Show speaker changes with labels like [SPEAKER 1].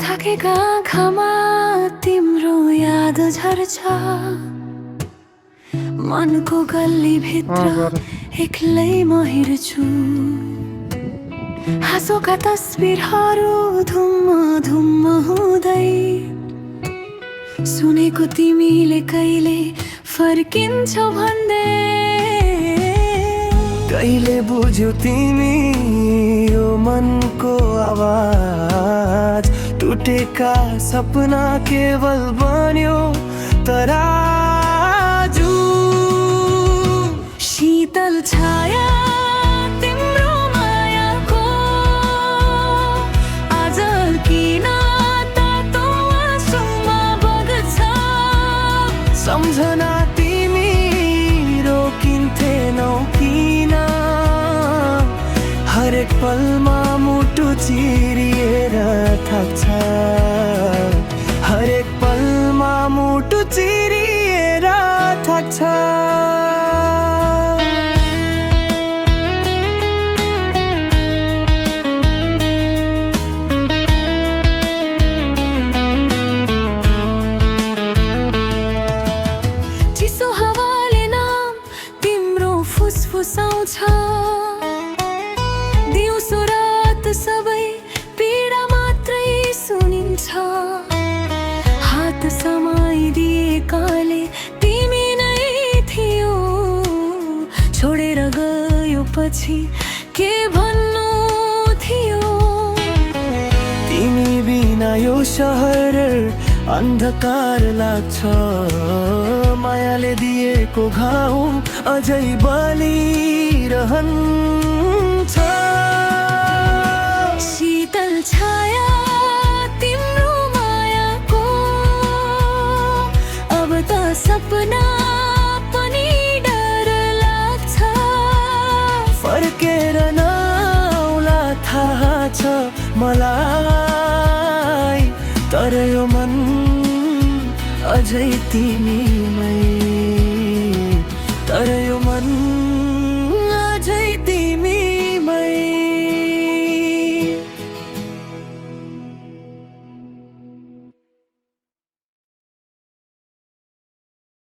[SPEAKER 1] थाकेका आँखामा तिम्रो याद झर्छ, मनको गल्ली भित्र एक्लै म हिँड्छु। हाँसोका तस्बिरहरू धुम्म धुम्म हुँदै, सुनेको तिमीले कहिले फर्किन्छौ भन्दै।
[SPEAKER 2] कहिले बुझ्यौ तिमी यो मनको आवाज, टुटेका सपना केवल बन्यो तराजु।
[SPEAKER 1] शीतल छाया तिम्रो मायाको आज किन तातो आँसुमा बग्छ।
[SPEAKER 2] सम्झना तिमी रोकिन्थेनौ किन, हरेक पलमा मुटु चिरिएर थाक्छ। हरेक पलमा मुटु चिरिएर थाक्छ।
[SPEAKER 1] चिसो हावाले नाम तिम्रो फुसफुसाउँछ, दिउँसो रात सबै पीडा मात्रै सुनिन्छ। हात समाइदिएकाले तिमी नै थियौ, छोडेर गयो पछि के भन्नु थियो।
[SPEAKER 2] तिमी बिना यो सहर अन्धकार लाग्छ, मायाले दिएको घाउ अझै बलिरहन्छ।
[SPEAKER 1] शीतल छाया तिम्रो मायाको अब त सपना पनि डर लाग्छ।
[SPEAKER 2] फर्केर नआउला थाहा छ मलाई, तर यो मन अझै तिमी